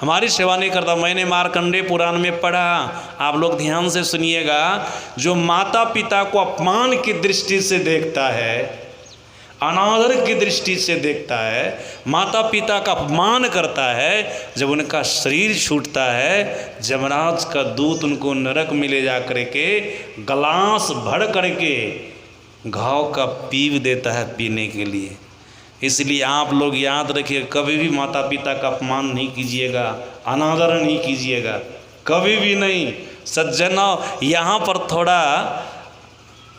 हमारी सेवा नहीं करता। मैंने मार्कंडेय पुराण में पढ़ा, आप लोग ध्यान से सुनिएगा, जो माता पिता को अपमान की दृष्टि से देखता है, अनादर की दृष्टि से देखता है, माता पिता का अपमान करता है, जब उनका शरीर छूटता है, जमराज का दूत उनको नरक में ले जा करके गलास भर करके घाव का पीव देता है पीने के लिए। इसलिए आप लोग याद रखिए, कभी भी माता पिता का अपमान नहीं कीजिएगा, अनादर नहीं कीजिएगा, कभी भी नहीं। सज्जनों, यहाँ पर थोड़ा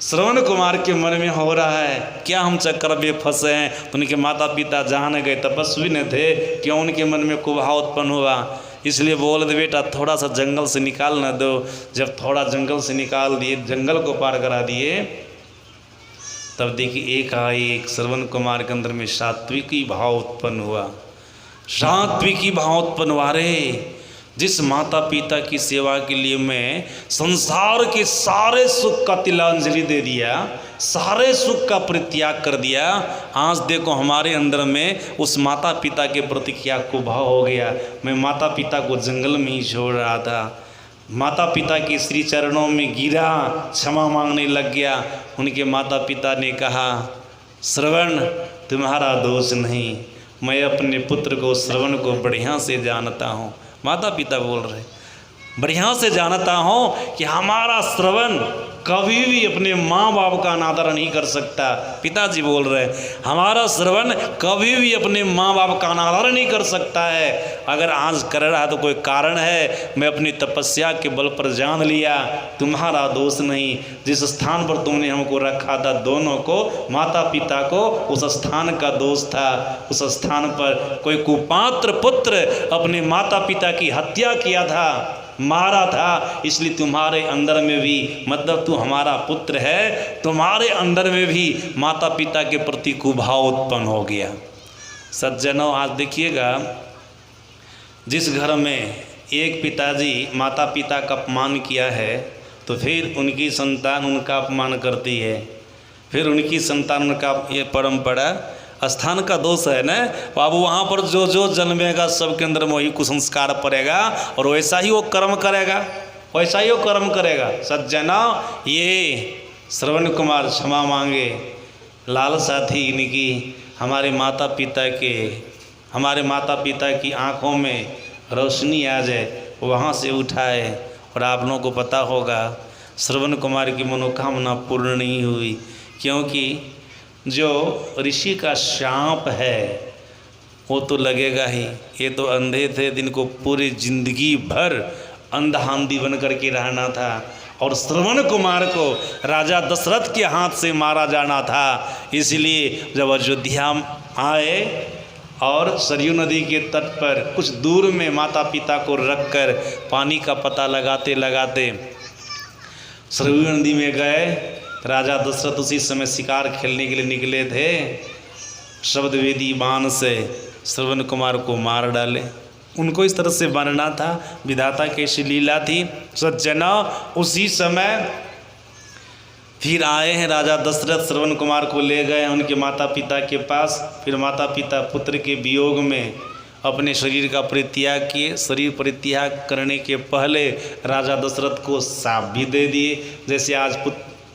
श्रवण कुमार के मन में हो रहा है क्या हम चक्कर में फंसे हैं। तो उनके माता पिता जान गए, तपस्वी न थे, क्यों उनके मन में कुभाव उत्पन्न हुआ। इसलिए बोल दे बेटा थोड़ा सा जंगल से निकाल न दो। जब थोड़ा जंगल से निकाल दिए, जंगल को पार करा दिए, तब देखिए एक श्रवण कुमार के अंदर में सात्विकी भाव उत्पन्न हुआ। सात्विकी भाव उत्पन्न हुआ, रे जिस माता पिता की सेवा के लिए मैं संसार के सारे सुख का तिलांजलि दे दिया, सारे सुख का परित्याग कर दिया, आज देखो हमारे अंदर में उस माता पिता के प्रति क्या कुभाव हो गया। मैं माता पिता को जंगल में ही छोड़ रहा था, माता पिता के श्री चरणों में गिरा, क्षमा मांगने लग गया। उनके माता पिता ने कहा, श्रवण तुम्हारा दोष नहीं, मैं अपने पुत्र को श्रवण को बढ़िया से जानता हूँ। माता पिता बोल रहे, बढ़िया से जानता हूँ कि हमारा श्रवण कभी भी अपने माँ बाप का अनादर नहीं कर सकता। पिताजी बोल रहे हैं हमारा श्रवण कभी भी अपने माँ बाप का अनादर नहीं कर सकता है। अगर आज कर रहा है तो कोई कारण है, मैं अपनी तपस्या के बल पर जान लिया, तुम्हारा दोष नहीं। जिस स्थान पर तुमने हमको रखा था, दोनों को, माता पिता को, उस स्थान का दोष था। उस स्थान पर कोई कुपात्र पुत्र अपने माता पिता की हत्या किया था, मारा था, इसलिए तुम्हारे अंदर में भी, मतलब तू हमारा पुत्र है, तुम्हारे अंदर में भी माता पिता के प्रति कुभाव उत्पन्न हो गया। सज्जनों, आज देखिएगा, जिस घर में एक पिताजी माता पिता का अपमान किया है तो फिर उनकी संतान उनका अपमान करती है, फिर उनकी संतान उनका, ये परंपरा स्थान का दोष है ना बाबू। वहाँ पर जो जो जन्मेगा सबके अंदर में वही कुसंस्कार पड़ेगा और वैसा ही वो कर्म करेगा, वैसा ही वो कर्म करेगा। सज्जना, ये श्रवण कुमार क्षमा मांगे, लाल साथी इनकी हमारे माता पिता की आँखों में रोशनी आ जाए, वहाँ से उठाए। और आप लोगों को पता होगा श्रवण कुमार की मनोकामना पूर्ण नहीं हुई, क्योंकि जो ऋषि का शाप है वो तो लगेगा ही। ये तो अंधे थे, जिनको पूरी जिंदगी भर अंधांधी बन करके रहना था, और श्रवण कुमार को राजा दशरथ के हाथ से मारा जाना था। इसलिए जब अयोध्या आए और सरयू नदी के तट पर कुछ दूर में माता पिता को रखकर पानी का पता लगाते लगाते सरयू नदी में गए। राजा दशरथ उसी समय शिकार खेलने के लिए निकले थे, शब्दवेदी बाण से श्रवण कुमार को मार डाले। उनको इस तरह से मारना था, विधाता की ऐसी लीला थी। सज्जना, उसी समय फिर आए हैं राजा दशरथ, श्रवण कुमार को ले गए उनके माता पिता के पास। फिर माता पिता पुत्र के वियोग में अपने शरीर का परित्याग किए। शरीर परित्याग करने के पहले राजा दशरथ को शाप भी दे दिए, जैसे आज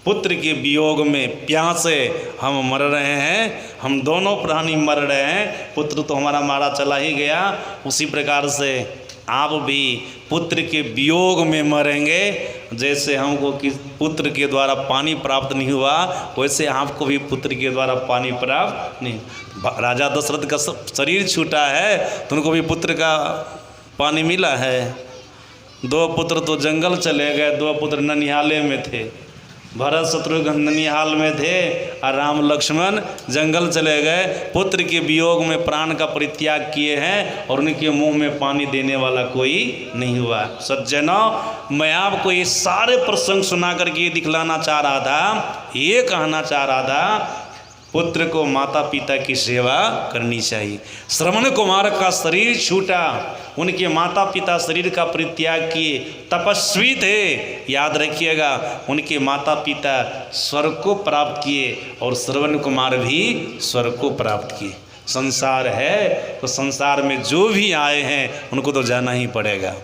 पुत्र के वियोग में प्यासे हम मर रहे हैं, हम दोनों प्राणी मर रहे हैं, पुत्र तो हमारा मारा चला ही गया, उसी प्रकार से आप भी पुत्र के वियोग में मरेंगे। जैसे हमको किस पुत्र के द्वारा पानी प्राप्त नहीं हुआ, वैसे आपको भी पुत्र के द्वारा पानी प्राप्त नहीं। राजा दशरथ का शरीर छूटा है तो उनको भी पुत्र का पानी मिला है। 2 पुत्र तो जंगल चले गए, 2 पुत्र ननिहाले में थे। भरत शत्रुघ्न ननिहाल में थे और राम लक्ष्मण जंगल चले गए। पुत्र के वियोग में प्राण का परित्याग किए हैं और उनके मुंह में पानी देने वाला कोई नहीं हुआ। सज्जनों, मैं आपको ये सारे प्रसंग सुना करके दिखलाना चाह रहा था, ये कहना चाह रहा था, पुत्र को माता पिता की सेवा करनी चाहिए। श्रवण कुमार का शरीर छूटा, उनके माता पिता शरीर का परित्याग किए, तपस्वी थे, याद रखिएगा, उनके माता पिता स्वर्ग को प्राप्त किए और श्रवण कुमार भी स्वर्ग को प्राप्त किए। संसार है तो संसार में जो भी आए हैं उनको तो जाना ही पड़ेगा।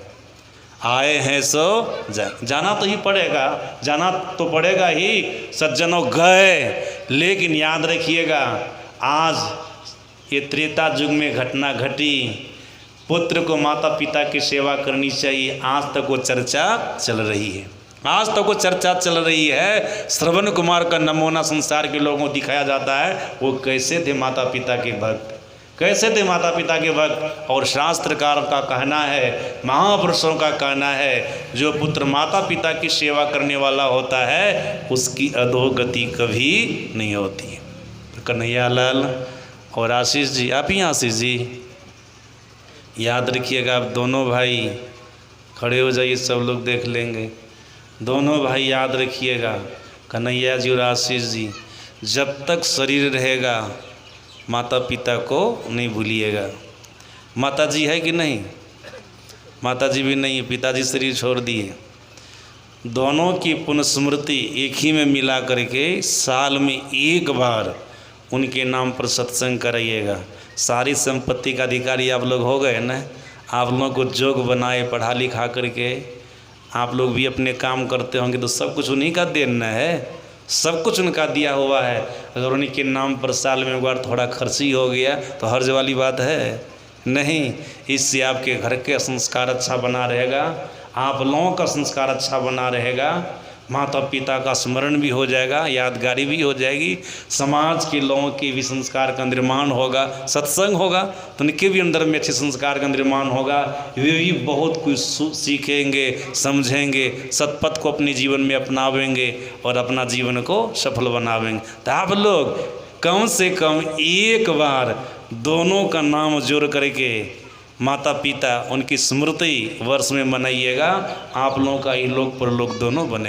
आए हैं सो जाना तो ही पड़ेगा, जाना तो पड़ेगा ही। सज्जनों, गए, लेकिन याद रखिएगा, आज ये त्रेता युग में घटना घटी, पुत्र को माता पिता की सेवा करनी चाहिए, आज तक वो चर्चा चल रही है, आज तक वो चर्चा चल रही है। श्रवण कुमार का नमूना संसार के लोगों को दिखाया जाता है, वो कैसे थे माता पिता के भक्त, कैसे थे माता पिता के भक्त। और शास्त्रकार का कहना है, महापुरुषों का कहना है, जो पुत्र माता पिता की सेवा करने वाला होता है उसकी अधोगति कभी नहीं होती है। तो कन्हैया लाल और आशीष जी, आप ही आशीष जी, याद रखिएगा, आप दोनों भाई खड़े हो जाइए, सब लोग देख लेंगे। दोनों भाई याद रखिएगा, कन्हैया जी और आशीष जी, जब तक शरीर रहेगा माता पिता को नहीं भूलिएगा। माता जी है कि नहीं? माता जी भी नहीं, पिताजी शरीर छोड़ दिए। दोनों की पुनस्मृति एक ही में मिला करके साल में एक बार उनके नाम पर सत्संग कराइएगा। सारी संपत्ति का अधिकारी आप लोग हो गए ना। आप लोगों को जोग बनाए, पढ़ा लिखा करके आप लोग भी अपने काम करते होंगे, तो सब कुछ उन्हीं का देना है, सब कुछ उनका दिया हुआ है। अगर उन्हीं के नाम पर साल में एक बार थोड़ा खर्ची हो गया तो हर्ज वाली बात है नहीं। इससे आपके घर के संस्कार अच्छा बना रहेगा, आप लोगों का संस्कार अच्छा बना रहेगा। माता पिता का स्मरण भी हो जाएगा, यादगारी भी हो जाएगी, समाज के लोगों के भी संस्कार का निर्माण होगा, सत्संग होगा तो उनके भी अंदर में अच्छे संस्कार का निर्माण होगा, वे भी बहुत कुछ सीखेंगे, समझेंगे, सतपथ को अपने जीवन में अपनावेंगे और अपना जीवन को सफल बनावेंगे। तो आप लोग कम से कम एक बार दोनों का नाम जोड़ करके माता पिता उनकी स्मृति वर्ष में मनाइएगा, आप लोगों का इहलोक परलोक दोनों बने।